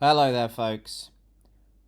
Hello there, folks.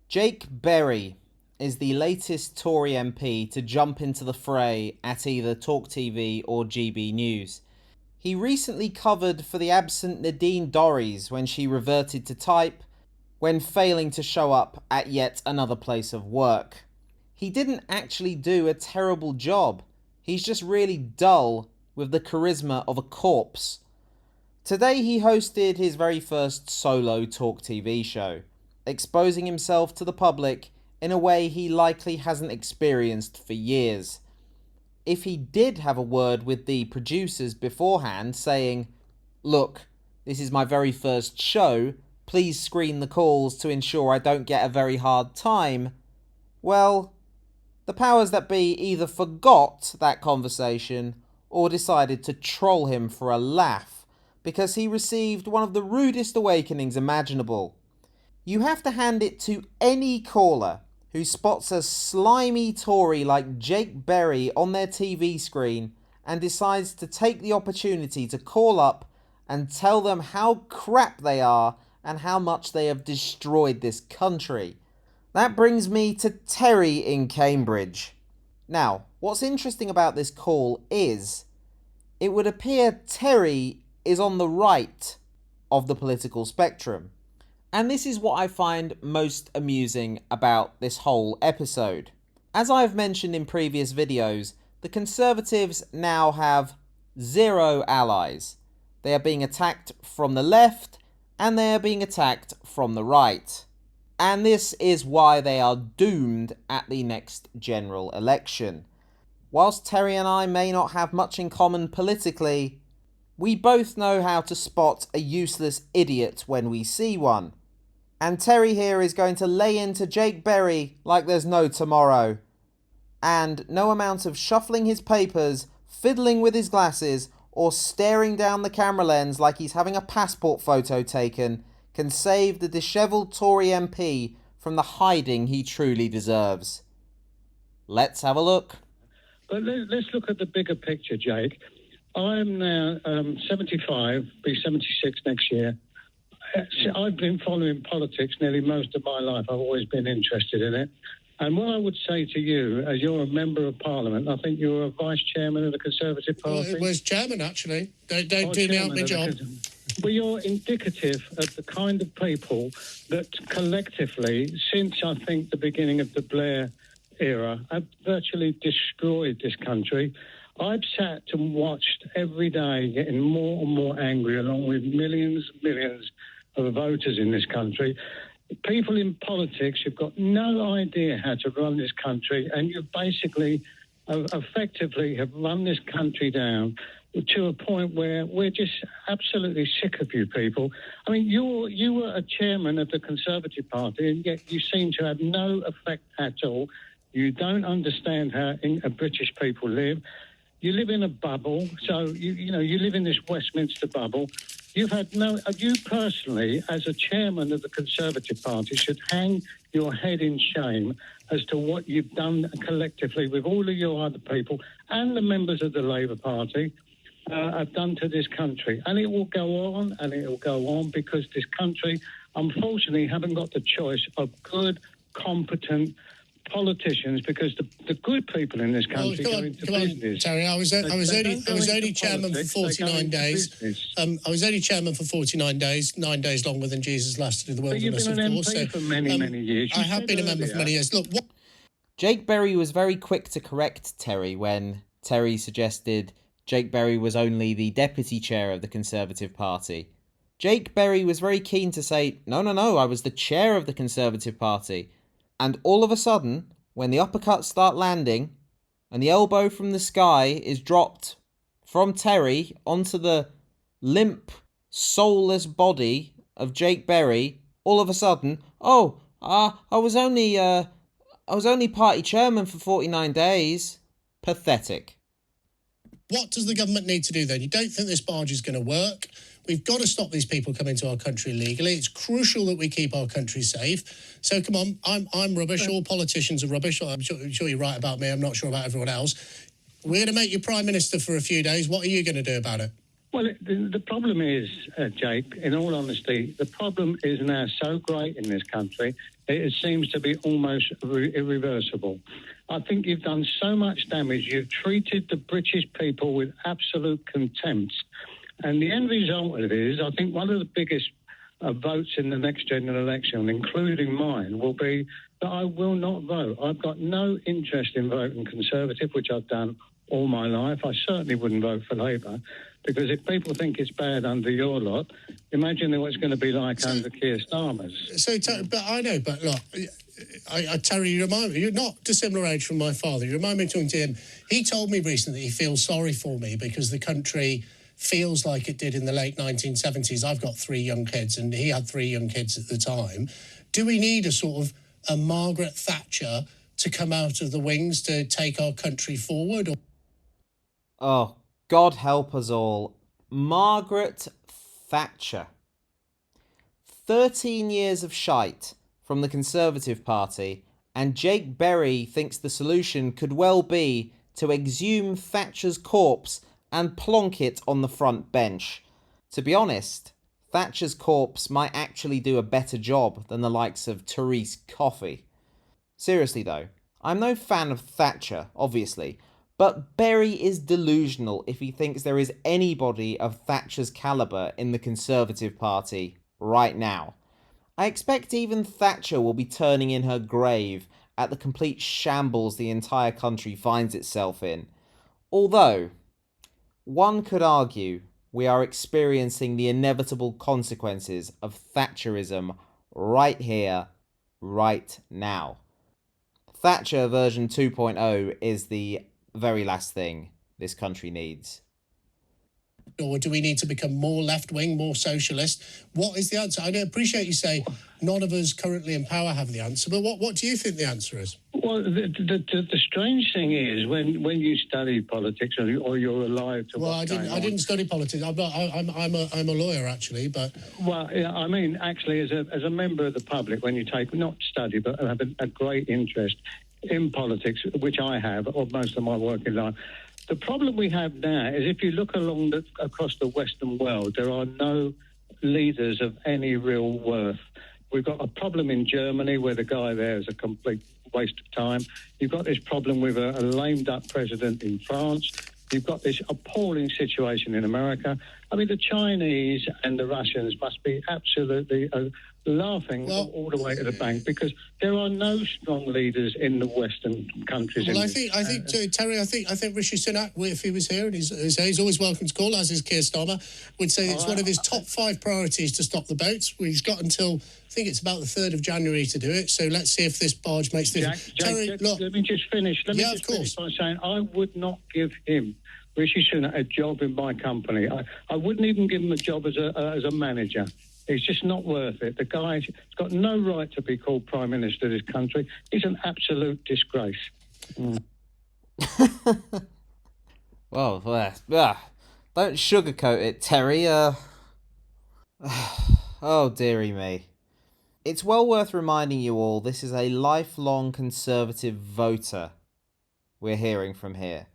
Jake Berry is the latest Tory MP to jump into the fray at either Talk TV or GB News. He recently covered for the absent Nadine Dorries when she reverted to type when failing to show up at yet another place of work. He didn't actually do a terrible job. He's just really dull with the charisma of a corpse. Today he hosted his very first solo Talk TV show, exposing himself to the public in a way he likely hasn't experienced for years. If he did have a word with the producers beforehand saying, "Look, this is my very first show, please screen the calls to ensure I don't get a very hard time," well, the powers that be either forgot that conversation or decided to troll him for a laugh, because he received one of the rudest awakenings imaginable. You have to hand it to any caller who spots a slimy Tory like Jake Berry on their TV screen and decides to take the opportunity to call up and tell them how crap they are and how much they have destroyed this country. That brings me to Terry in Cambridge. Now, what's interesting about this call is it would appear Terry is on the right of the political spectrum. And this is what I find most amusing about this whole episode. As I've mentioned in previous videos, the Conservatives now have 0 allies. They are being attacked from the left and they are being attacked from the right. And this is why they are doomed at the next general election. Whilst Terry and I may not have much in common politically, we both know how to spot a useless idiot when we see one. And Terry here is going to lay into Jake Berry like there's no tomorrow. And no amount of shuffling his papers, fiddling with his glasses, or staring down the camera lens like he's having a passport photo taken can save the dishevelled Tory MP from the hiding he truly deserves. Let's have a look. But let's look at the bigger picture, Jake. I'm now 75, be 76 next year. I've been following politics nearly most of my life. I've always been interested in it. And what I would say to you, as you're a member of Parliament, I think you're a vice chairman of the Conservative Party. Well, it was chairman, actually. Don't do me out my job. Well, you're indicative of the kind of people that collectively, since I think the beginning of the Blair era, have virtually destroyed this country. I've sat and watched every day getting more and more angry, along with millions and millions of voters in this country. People in politics, you've got no idea how to run this country, and you basically effectively have run this country down to a point where we're just absolutely sick of you people. I mean, you were a chairman of the Conservative Party, and yet you seem to have no effect at all. You don't understand how British people live. You live in a bubble, so you live in this Westminster bubble. You personally, as a chairman of the Conservative Party, should hang your head in shame as to what you've done collectively with all of your other people and the members of the Labour Party have done to this country. And it will go on and it will go on because this country, unfortunately, haven't got the choice of good, competent politicians, because the good people in this country go into business. Terry, I was only chairman for 49 days. I was only chairman for 49 days, 9 days longer than Jesus lasted in the wilderness, of course. You've been an MP for many years. I have been a member for many years. Look, Jake Berry was very quick to correct Terry when Terry suggested Jake Berry was only the deputy chair of the Conservative Party. Jake Berry was very keen to say, no, I was the chair of the Conservative Party. And all of a sudden, when the uppercuts start landing and the elbow from the sky is dropped from Terry onto the limp, soulless body of Jake Berry, all of a sudden, I was only party chairman for 49 days. Pathetic. What does the government need to do then? You don't think this barge is going to work? We've got to stop these people coming to our country legally. It's crucial that we keep our country safe. So come on, I'm rubbish. All politicians are rubbish. I'm sure you're right about me. I'm not sure about everyone else. We're going to make you Prime Minister for a few days. What are you going to do about it? Well, the problem is, Jake, in all honesty, the problem is now so great in this country, it seems to be almost irreversible. I think you've done so much damage. You've treated the British people with absolute contempt. And the end result of it is, I think one of the biggest votes in the next general election, including mine, will be that I will not vote. I've got no interest in voting Conservative, which I've done all my life. I certainly wouldn't vote for Labour, because if people think it's bad under your lot, imagine what it's going to be like under Keir Starmer's. But I know, but look, Terry, you remind me, you're not dissimilar age from my father. You remind me of talking to him. He told me recently he feels sorry for me because the country feels like it did in the late 1970s. I've got 3 young kids, and he had 3 young kids at the time. Do we need a sort of a Margaret Thatcher to come out of the wings to take our country forward? Oh, God help us all. Margaret Thatcher. 13 years of shite from the Conservative Party, and Jake Berry thinks the solution could well be to exhume Thatcher's corpse and plonk it on the front bench. To be honest, Thatcher's corpse might actually do a better job than the likes of Therese Coffey. Seriously though, I'm no fan of Thatcher, obviously, but Berry is delusional if he thinks there is anybody of Thatcher's calibre in the Conservative Party right now. I expect even Thatcher will be turning in her grave at the complete shambles the entire country finds itself in. Although, one could argue we are experiencing the inevitable consequences of Thatcherism right here, right now. Thatcher version 2.0 is the very last thing this country needs. Or do we need to become more left-wing, more socialist? What is the answer? I appreciate you say none of us currently in power have the answer, but what do you think the answer is? Well, the strange thing is when you study politics or you're alive to I didn't study politics. I'm a lawyer actually, but I mean actually as a member of the public, when you take not study but have a great interest in politics, which I have, or most of my working life. The problem we have now is if you look across the Western world, there are no leaders of any real worth. We've got a problem in Germany where the guy there is a complete waste of time. You've got this problem with a lame-duck president in France. You've got this appalling situation in America. I mean, the Chinese and the Russians must be absolutely laughing all the way to the bank, because there are no strong leaders in the Western countries. Well, I think Terry, I think Rishi Sunak, if he was here, and he's always welcome to call, as is Keir Starmer, would say it's one of his top 5 priorities to stop the boats. He's got until I think it's about the 3rd of January to do it. So let's see if this barge makes this. Terry, look, let me just finish. Let me just finish by saying I would not give him, Rishi Sunak, a job in my company. I wouldn't even give him a job as a manager. It's just not worth it. The guy's got no right to be called Prime Minister of this country. He's an absolute disgrace. Well, don't sugarcoat it, Terry. Oh, dearie me. It's well worth reminding you all this is a lifelong Conservative voter we're hearing from here.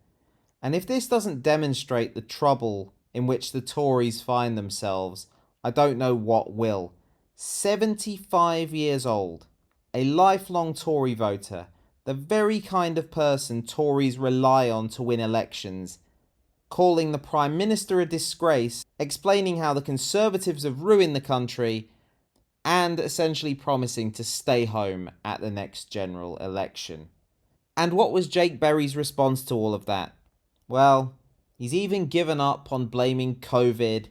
And if this doesn't demonstrate the trouble in which the Tories find themselves, I don't know what will. 75 years old, a lifelong Tory voter, the very kind of person Tories rely on to win elections, calling the Prime Minister a disgrace, explaining how the Conservatives have ruined the country, and essentially promising to stay home at the next general election. And what was Jake Berry's response to all of that? Well, he's even given up on blaming COVID.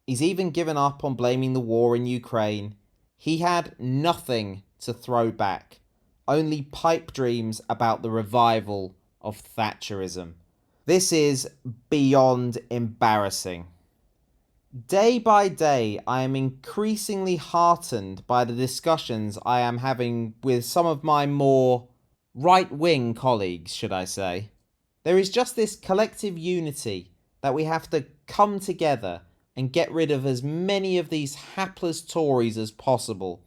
He's even given up on blaming the war in Ukraine. He had nothing to throw back, only pipe dreams about the revival of Thatcherism. This is beyond embarrassing. Day by day, I am increasingly heartened by the discussions I am having with some of my more right-wing colleagues, should I say. There is just this collective unity that we have to come together and get rid of as many of these hapless Tories as possible,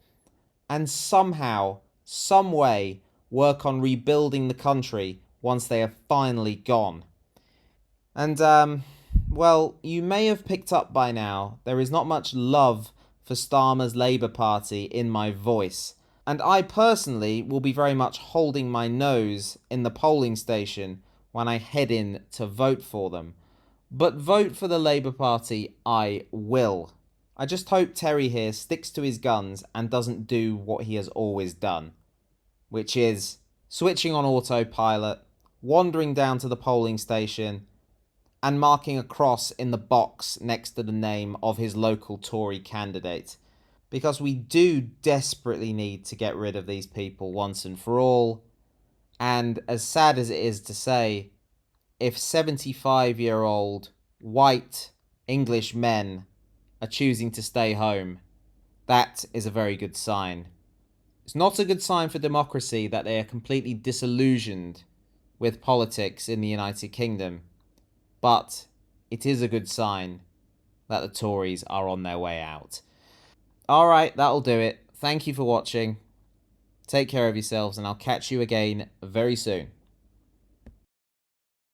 and somehow, some way, work on rebuilding the country once they are finally gone. And Well, you may have picked up by now, there is not much love for Starmer's Labour Party in my voice, and I personally will be very much holding my nose in the polling station when I head in to vote for them. But vote for the Labour Party I will. I just hope Terry here sticks to his guns and doesn't do what he has always done, which is switching on autopilot, wandering down to the polling station, and marking a cross in the box next to the name of his local Tory candidate. Because we do desperately need to get rid of these people once and for all. And as sad as it is to say, if 75-year-old white English men are choosing to stay home, that is a very good sign. It's not a good sign for democracy that they are completely disillusioned with politics in the United Kingdom, but it is a good sign that the Tories are on their way out. Alright, that'll do it. Thank you for watching. Take care of yourselves, and I'll catch you again very soon.